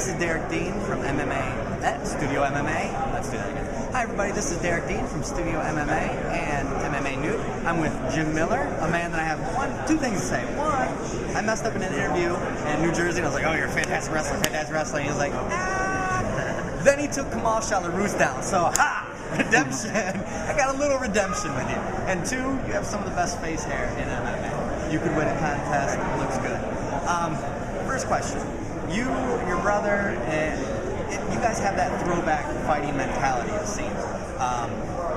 this is Derek Dean from MMA at Studio MMA. Let's do that again. Hi everybody, this is Derek Dean from Studio MMA and MMA Nude. I'm with Jim Miller, a man that I have two things to say. One, I messed up in an interview in New Jersey and I was like, oh, you're a fantastic wrestler, fantastic wrestler. And he was like, ah. Then he took Kamal Shalaroos down, so ha! Redemption. I got a little redemption with you. And two, you have some of the best face hair in MMA. You could win a contest, it looks good. First question. Your brother, you guys have that throwback fighting mentality, it seems.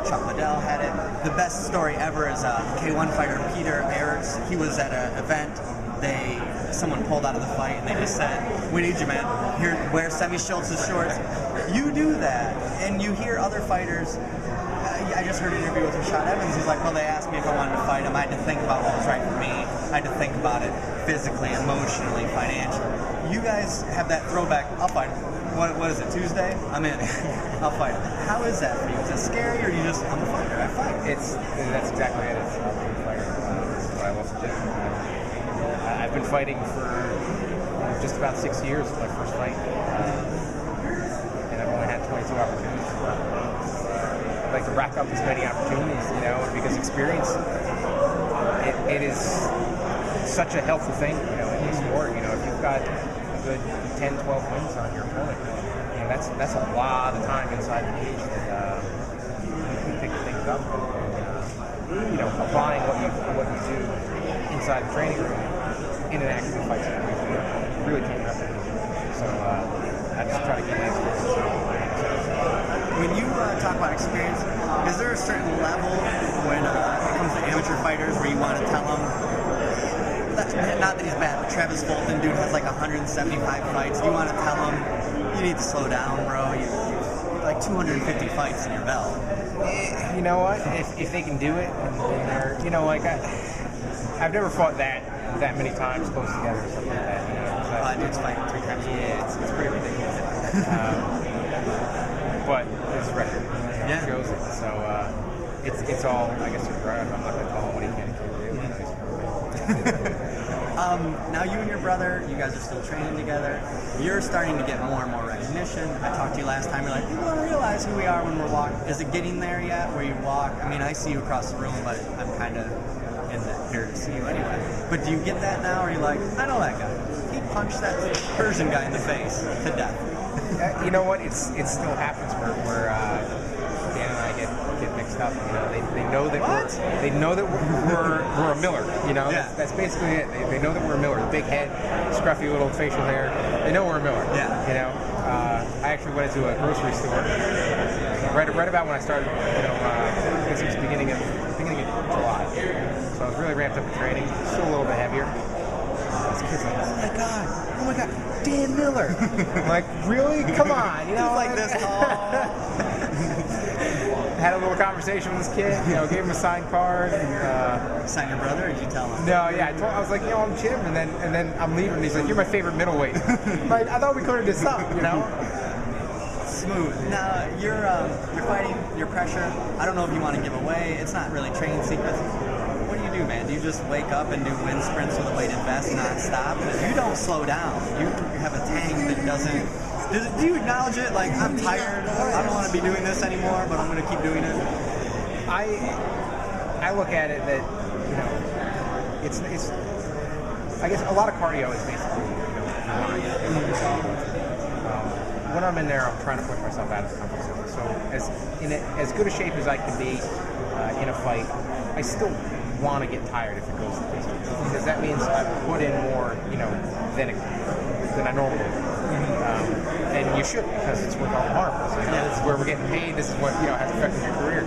Chuck Liddell had it. The best story ever is K1 fighter Peter Ayers. He was at an event. Someone pulled out of the fight and they just said, we need you, man. Here, wear Semi Schultz's shorts. You do that, and you hear other fighters. I just heard an interview with Rashad Evans. He's like, well, they asked me if I wanted to fight him. I had to think about what was right for me. I had to think about it physically, emotionally, financially. You guys have that throwback. I'll fight him. What is it, Tuesday? I'm in. I'll fight him. How is that for you? Is that scary, or you just, I'm a fighter, I fight? That's exactly it. I'm a fighter. That's what I love to do. I've been fighting for just about 6 years, my first fight. And I've only had 22 opportunities. I'd like to rack up as many opportunities, because experience, it is such a helpful thing, in the sport. If you've got a good 10, 12 wins on your opponent, that's a lot of time inside the cage that you pick things up and applying what you do inside the training room in an actual fight situation really can't replicate. So I just try to get my experience. When you talk about experience, is there a certain level when it comes to amateur fighters where you want to tell them, not that he's bad, but Travis Fulton, dude, has like 175 fights. Do you want to tell him, you need to slow down, bro? You like 250 fights in your belt. You know what? If they can do it, and they're, I've never fought that many times close together or something like that. Dude's fighting 3 times. Yeah, it's pretty ridiculous. But his record shows it. So it's all, I guess you're right. I'm not going to tell him what he can do. Now you and your brother, you guys are still training together. You're starting to get more and more recognition. I talked to you last time. You're like, people don't realize who we are when we're walking. Is it getting there yet where you walk? I mean, I see you across the room, but I'm kind of here to see you anyway. But do you get that now, or are you like, I know that guy. He punched that Persian guy in the face to death. You know what? It still happens where Dan and I get mixed up. They know that we're a Miller. That's basically it. They know that we're a Miller. The big head, scruffy little facial hair. They know we're a Miller. Yeah. I actually went into a grocery store right about when I started. I guess it was beginning of July. So I was really ramped up in training. Still a little bit heavier. This kid's like, oh my god, Dan Miller. I'm like, really? Come on, He's like this tall. Had a little conversation with this kid, gave him a signed card. Sign your brother, or did you tell him? No, yeah, I was like, I'm Jim, and then I'm leaving, and he's like, you're my favorite middleweight. Like, I thought we could have did something, Smooth. Now, you're fighting, your pressure, I don't know if you want to give away, it's not really training secrets. What do you do, man? Do you just wake up and do wind sprints with a weighted vest non-stop? And if you don't slow down, you have a tank that doesn't... Do you acknowledge it? Like, I'm tired, I don't want to be doing this anymore, but I'm going to keep doing it? I look at it that, it's I guess a lot of cardio is basically, when I'm in there, I'm trying to push myself out of the comfort zone. So as good a shape as I can be in a fight, I still want to get tired if it goes the distance, because that means I put in more, than I normally do. And you should, because it's where all the harm is. This is where we're getting paid. This is what has affected your career.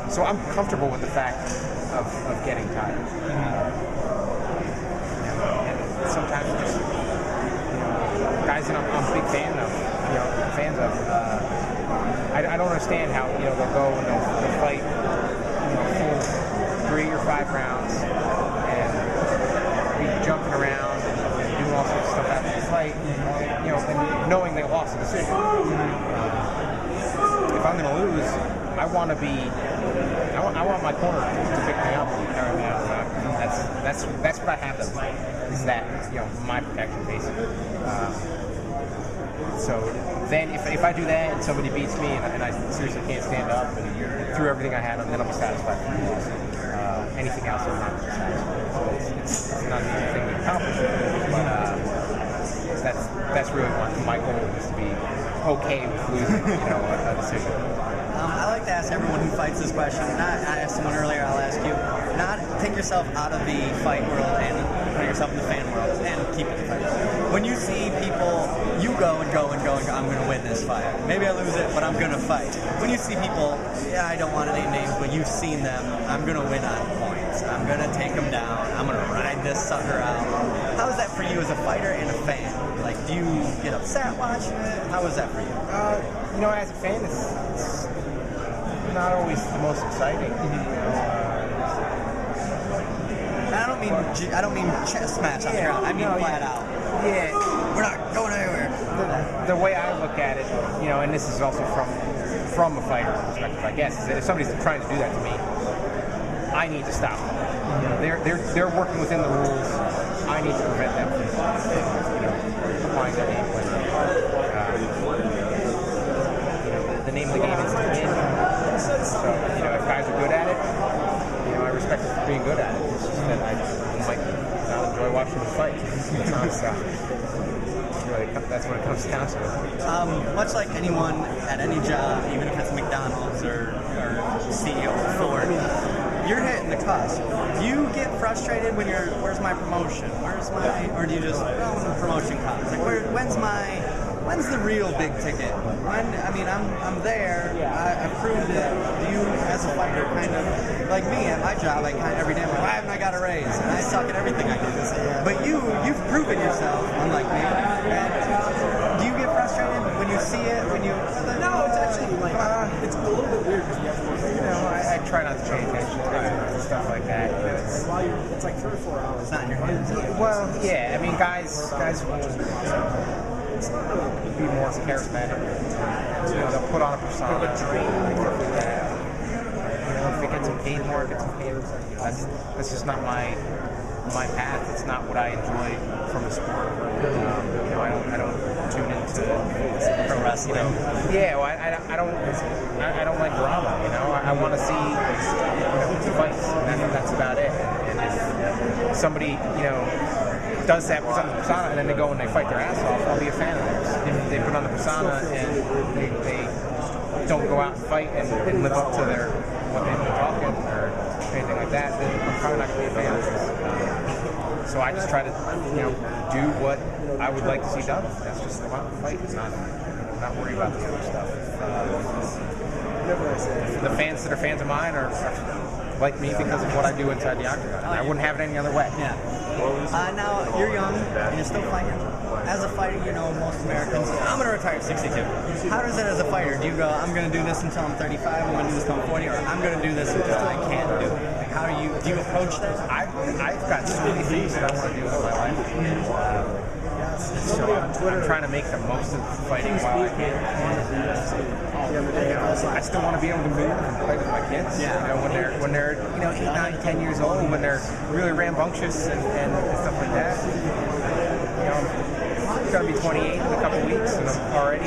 So I'm comfortable with the fact of getting tired. And sometimes just guys that I'm a big fan of, I don't understand how they'll go and they'll fight full 3 or 5 rounds and be jumping around and doing all sorts of stuff after the fight, and knowing they lost the decision. If I'm going to lose, I want my corner to pick me up and carry me out. That's that's what I have them for, is that, my protection basically. So then if I do that and somebody beats me and I seriously can't stand up and threw everything I had on, then I'll be satisfied with the loss. Anything else I'm not satisfied. So it's not an easy thing to accomplish, but that's really my goal, is to be okay with losing, a decision. I like to ask everyone who fights this question. I asked someone earlier, I'll ask you. Not take yourself out of the fight world and put yourself in the fan world and keep it the fight. When you see people, you go and go and go and go, I'm going to win this fight. Maybe I lose it, but I'm going to fight. When you see people, I don't want to name names, but you've seen them, I'm going to win on points. I'm going to take them down. I'm going to ride this sucker out. How is that for you as a fighter and a fan? Like, do you get upset watching it? How is that for you? As a fan, it's not always the most exciting. I don't mean chest match on the ground. I mean flat out. Yeah, we're not going anywhere. The way I look at it, and this is also from a fighter's perspective, I guess, is that if somebody's trying to do that to me, I need to stop them. They're working within the rules. I need to prevent them from applying their game plan. The name of the game is to win. So if guys are good at it, I respect them for being good at it. It's just that I might not enjoy watching them fight. That's what it comes down to. Much like anyone at any job, even if it's McDonald's or CEO of Ford, you're hitting the cusp. Do you get frustrated when where's my promotion? Or do you just, when the promotion comes? Like, when's the real big ticket? I'm there. I've proved it. Do you, as a fighter, kind of, like me at my job, every day I'm like, why haven't I got a raise? And I suck at everything I do. But you've proven yourself, unlike me. And do you get frustrated when you see it? No, it's actually it's a little bit weird because we have to I try not to pay attention to stuff like that. It's like 3 or 4 hours. It's not in your hands. Well, yeah. Guys will be more charismatic. They'll put on a persona. If it gets them paid more, it gets them paid. That's just not my path. It's not what I enjoy from the sport. I don't tune into Pro wrestling. I don't like drama. I want to see fights. That's about it. And if somebody does that, puts on the persona, and then they go and they fight their ass off, I'll be a fan of theirs. If they put on the persona and they don't go out and fight and live up to what they've been talking or anything like that, then I'm probably not going to be a fan of theirs. So I just try to do what I would like to see done. That's just go out and fight. It's not worry about the other stuff. The fans that are fans of mine are like me because of what I do inside the octagon. I wouldn't have it any other way. Yeah. Now, you're young, and you're still fighting. As a fighter, most Americans, I'm going to retire at 62. How does it as a fighter? Do you go, I'm going to do this until I'm 35, I'm going to do this until I'm 40, or I'm going to do this until I can't do it? Like, how do you approach that? I've got so many things that I want to do with my life. So I'm trying to make the most of fighting while I can. I still want to be able to move and play with my kids. Yeah. When they're 8, 9, 10 years old, when they're really rambunctious and stuff like that. I'm going to be 28 in a couple weeks, and I'm already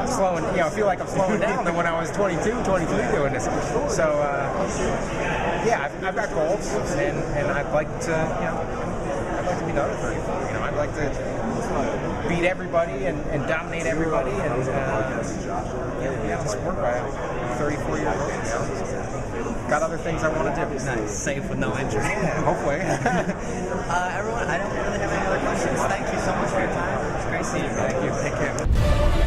slowing. I feel like I'm slowing down than when I was 22, 23 doing this. So I've got goals, and I'd like to be done at 34. I'd like to beat everybody and dominate everybody and just work by 34 years old. Got other things I want to do. Nice. Safe with no injury. Yeah, hopefully. Everyone, I don't really have any other questions. Thank you so much for your time. It's great seeing you. Thank you. Take care.